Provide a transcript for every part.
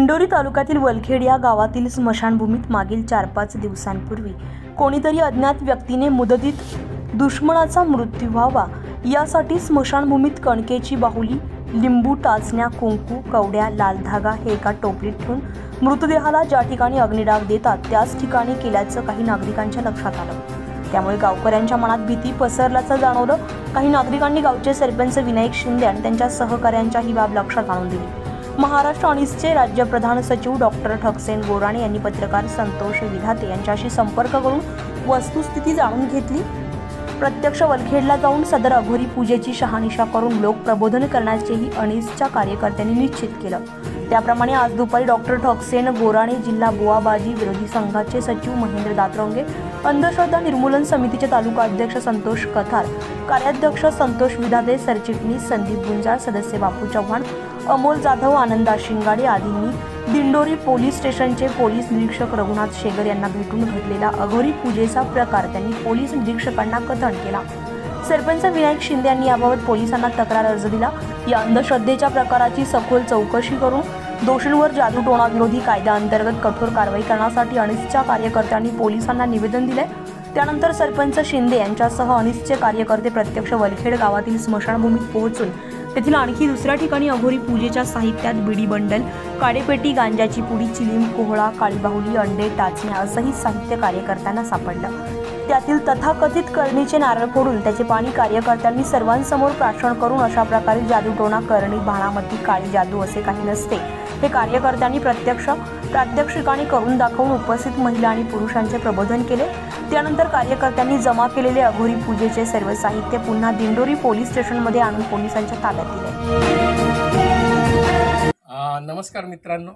दिंडोरी तालुक्यातील वलखेड या गावातील स्मशानभूमीत मागील 4-5 दिवसांपूर्वी कोणीतरी अज्ञात व्यक्तीने मुदतीत दुश्मनाचा मृत्यू व्हावा यासाठी स्मशानभूमीत कणकेची बाहुली, लिंबू, टाचण्या, कुंकू, कवड्या, लाल धागा हे एका टोपलीत ठेवून मृतदेहाला ज्या ठिकाणी अग्निडाग देतात त्याच ठिकाणी केल्याचं काही नागरिकांच्या लक्षात आलं। त्यामुळे गावकऱ्यांच्या मनात भीती पसरल्याचं जाणवलं। काही नागरिकांनी गावचे सरपंच विनायक शिंदे आणि त्यांच्या सहकाऱ्यांच्या ही बाब लक्षात आणून दिली। महाराष्ट्र अनिसचे राज्य प्रधान सचिव डॉक्टर ठकसेन गोराणे यांनी पत्रकार संतोष विधाते यांच्याशी संपर्क करून वस्तुस्थिती जाणून घेतली। प्रत्यक्ष वलखेडला जाऊन सदर अघोरी पूजेची शहानिशा करून लोक प्रबोधन करण्याचेही अनिसच्या कार्यकर्त्यांनी निश्चित केलं। त्याप्रमाणे आज दुपारी डॉक्टर ठकसेन गोराणे, जिल्हा बुवाबाजी विरोधी संघाचे सचिव महेंद्र दातरंगे, अंधश्रद्धा निर्मूलन समितीचे तालुका अध्यक्ष संतोष कथार, कार्याध्यक्ष संतोष विधाते, सरचिटणीस संदीप गुंजाळ, सदस्य बापू चव्हाण, अमोल जाधव, आनंदा शिंगाडे आदींनी दिंडोरी पोलीस स्टेशनचे पोलीस निरीक्षक रघुनाथ शेगर यांना भेटून घडलेला अघोरी पूजेचा प्रकार त्यांनी पोलीस निरीक्षकांना कथन केला। सरपंच विनायक शिंदे यांनी याबाबत पोलिसांना तक्रार अर्ज दिला। या अंधश्रद्धेच्या प्रकाराची सखोल चौकशी करून दोषींवर जादूटोणा विरोधी कायद्याअंतर्गत कठोर कारवाई करण्यासाठी अनिसच्या कार्यकर्त्यांनी पोलिसांना निवेदन दिले। त्यानंतर सरपंच शिंदे यांच्यासह अनिसचे कार्यकर्ते प्रत्यक्ष वलखेड गावातील स्मशानभूमीत पोहोचून तेथील आणखी दुसऱ्या ठिकाणी अघोरी पूजेच्या साहित्यात बिडी बंडल, काडेपेटी, गांजाची पुडी, चिलीम, कोहळा, काळी बाहुली, अंडे, टाचण्या असंही साहित्य कार्यकर्त्यांना सापडलं। त्यातील तथाकथित करणीचे नारळ फोडून त्याचे पाणी कार्यकर्त्यांनी सर्वांसमोर प्राशन करून अशा प्रकारे जादूटोणा, करणी, भाणामती, काळी जादू असे काही नसते हे कार्यकर्त्यांनी प्रात्यक्षिकाने करून दाखवून उपस्थित महिला आणि पुरुषांचे प्रबोधन केले। त्यानंतर कार्यकर्त्यांनी जमा केलेले अघोरी पूजेचे सर्व साहित्य पुन्हा दिंडोरी पोलीस स्टेशनमध्ये आणून पोलिसांच्या ताब्यात दिले। नमस्कार मित्रांनो,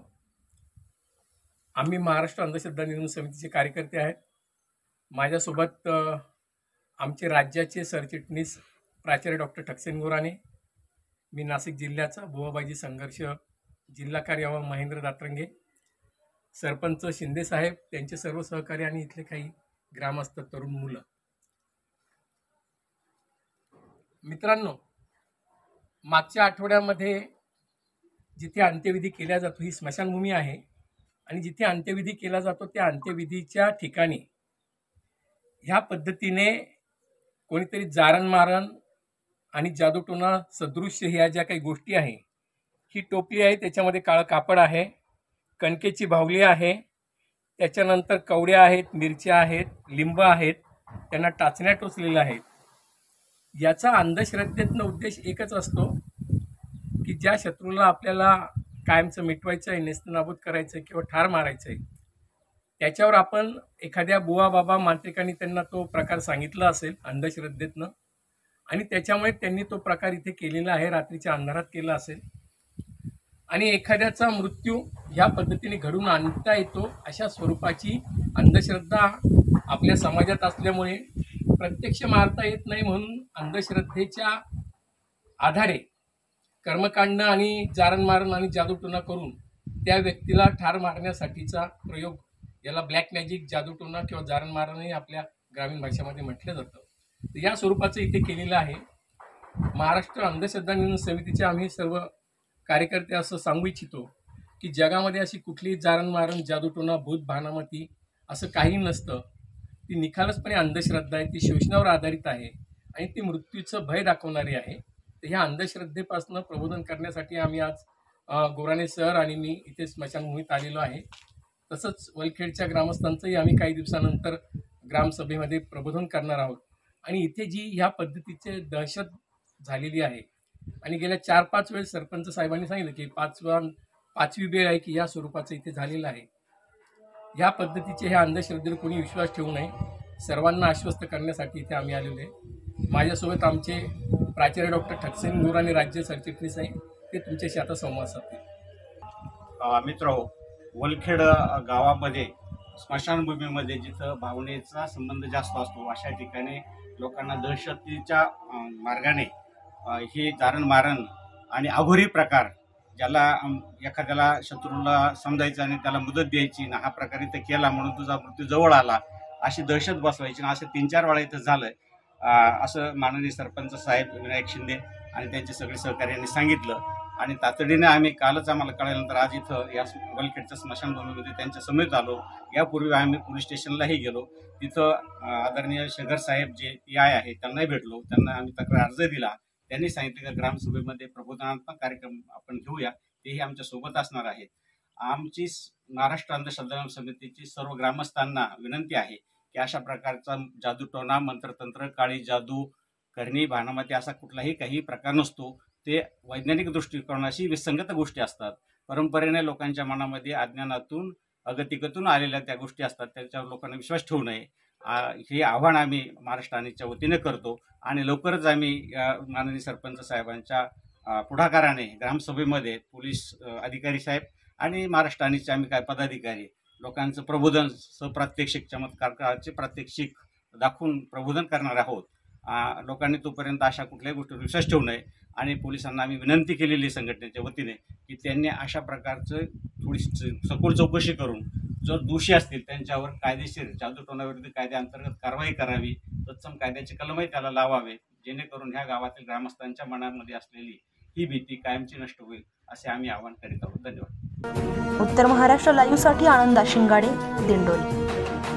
आम्ही महाराष्ट्र अंधश्रद्धा निर्मूलन समितीचे कार्यकर्ते आहेत। माझ्यासोबत आमचे राज्याचे सरचिटणीस प्राचार्य डॉक्टर ठकसेन गोराणे, मी नाशिक जिल्ह्याचा बुवाबाजी संघर्ष जिल्हा कार्याध्यक्ष महेंद्र दातरंगे, सरपंच शिंदे साहेब, त्यांचे सर्व सहकारी आणि इथले काही ग्रामस्थ तरुण मुलं। मित्रांनो, मागच्या आठवड्यामध्ये जिथे अंत्यविधी केला जातो ही स्मशानभूमी आहे आणि जिथे अंत्यविधी केला जातो त्या अंत्यविधीच्या ठिकाणी ह्या पद्धतीने कोणीतरी जारण मारण आणि जादूटोणा सदृश्य ह्या ज्या काही गोष्टी आहे, ही टोपली आहे, त्याच्यामध्ये काळं कापड आहे, कणकेची बाहुली आहे, त्याच्यानंतर कवड्या आहेत, मिरच्या आहेत, लिंब आहेत, त्यांना टाचण्या टोचलेल्या आहेत। याचा अंधश्रद्धेतनं उद्देश एकच असतो की ज्या शत्रूला आपल्याला कायमचं मिटवायचं आहे, नेस्तनाबूत करायचं आहे किंवा ठार मारायचं आहे, त्याच्यावर आपण एखाद्या बुवा बाबा मांत्रिकांनी त्यांना तो प्रकार सांगितला असेल अंधश्रद्धेतनं आणि त्याच्यामुळे त्यांनी तो प्रकार इथे केलेला आहे, रात्रीच्या अंधारात केला असेल आणि एखाद्याचा मृत्यू ह्या पद्धतीने घडून आणता येतो अशा स्वरूपाची अंधश्रद्धा आपल्या समाजात असल्यामुळे प्रत्यक्ष मारता येत नाही, म्हणून अंधश्रद्धेच्या आधारे कर्मकांड आणि जारण मारण आणि जादूटोणा करून त्या व्यक्तीला ठार मारण्यासाठीचा प्रयोग, याला ब्लॅक मॅजिक, जादूटोणा किंवा जारण मारणही आपल्या ग्रामीण भाषेमध्ये म्हटलं जातं। तर या स्वरूपाचं इथे केलेलं आहे। महाराष्ट्र अंधश्रद्धा निर्मूलन समितीचे आम्ही सर्व कार्यकर्ते असं सांगू इच्छितो की जगामध्ये अशी कुठलीही जारण मारण, जादूटोणा, भूत, भानामती असं काही नसतं। ती निखालसपणे अंधश्रद्धा आहे, ती शोषणावर आधारित आहे आणि ती मृत्यूचं भय दाखवणारी आहे। तर ह्या अंधश्रद्धेपासून प्रबोधन करण्यासाठी आम्ही आज गोराणे सर आणि मी इथे स्मशानभूमीत आलेलो आहे। तसंच वलखेडच्या ग्रामस्थांचंही आम्ही काही दिवसानंतर ग्रामसभेमध्ये प्रबोधन करणार आहोत आणि इथे जी ह्या पद्धतीचे दहशत झालेली आहे आणि गेल्या 4-5 वेळेस सरपंच साहेबांनी सांगितलं की पाचवी वेळ आहे की या स्वरूपाचं इथे झालेलं आहे। ह्या पद्धतीचे ह्या अंधश्रद्धेवर कोणी विश्वास ठेवू नये, सर्वांना आश्वस्त करण्यासाठी इथे आम्ही आलेलो आहे। माझ्यासोबत आमचे प्राचार्य डॉक्टर ठकसेन गोराणे राज्य सरचिटणीस आहे, ते तुमच्याशी आता संवाद साधतील। मित्र, वलखेड गावामध्ये स्मशानभूमीमध्ये जिथं भावनेचा संबंध जास्त असतो अशा ठिकाणी लोकांना दहशतीच्या मार्गाने हे जारण मारण आणि अघोरी प्रकार, ज्याला एखाद्याला शत्रूला समजायचं आणि त्याला मुदत द्यायची ना, हा प्रकार इथं केला म्हणून तुझा मृत्यू जवळ आला अशी दहशत बसवायची ना, असं 3-4 वेळा इथं झालं असं माननीय सरपंच साहेब विनायक शिंदे आणि त्यांचे सगळे सहकार्यांनी सांगितलं आणि तातडीने आम्ही कालच आम्हाला कळल्यानंतर आज इथं या वलखेडच्या स्मशानभूमीमध्ये त्यांच्या समेत आलो. यापूर्वी आम्ही पोलीस स्टेशनलाही गेलो. तिथं आदरणीय शेखर साहेब जे PI आहे त्यांनाही भेटलो. त्यांना आम्ही तक्रार अर्ज दिला. त्यांनी सांगितलं की ग्रामसभेमध्ये प्रबोधनात्मक कार्यक्रम आपण घेऊया, तेही आमच्या सोबत असणार आहेत. आमची महाराष्ट्र अंधश्रद्धा समितीची सर्व ग्रामस्थांना विनंती आहे की अशा प्रकारचा जादूटोणा, मंत्रतंत्र, काळी जादू करणी, भानामती असा कुठलाही काही प्रकार नसतो. ते वैज्ञानिक दृष्टिकोनाशी विसंगत गोष्टी असतात. परंपरेने लोकांच्या मनामध्ये अज्ञानातून अगतिकतून आलेल्या त्या गोष्टी असतात. त्याच्यावर लोकांना विश्वास ठेवू नये. हे आव्हान आम्ही महाराष्ट्र आणीच्या वतीने करतो आणि लवकरच आम्ही माननीय सरपंच साहेबांच्या पुढाकाराने ग्रामसभेमध्ये पोलीस अधिकारी साहेब आणि महाराष्ट्र आणीचे आम्ही काय पदाधिकारी लोकांचं प्रबोधन, प्रात्यक्षिक, चमत्काराचे प्रात्यक्षिक दाखवून प्रबोधन करणार आहोत. लोकांनी तोपर्यंत अशा कुठल्याही गोष्टीवर विश्वास ठेवू नये आणि पोलिसांना आम्ही विनंती केलेली संघटनेच्या वतीने की त्यांनी अशा प्रकारचं थोडी सखोल चौकशी करून जर दोषी असतील त्यांच्यावर कायदेशीर जादूटोणाविरुद्ध कायद्याअंतर्गत कारवाई करावी, तत्सम कायद्याचे कलमही त्याला लावावे, जेणेकरून ह्या गावातील ग्रामस्थांच्या मनामध्ये असलेली ही भीती कायमची नष्ट होईल असे आम्ही आवाहन करीत आहोत. धन्यवाद. उत्तर महाराष्ट्र लाईव्हसाठी आनंदा शिंगाडे, दिंडोरी.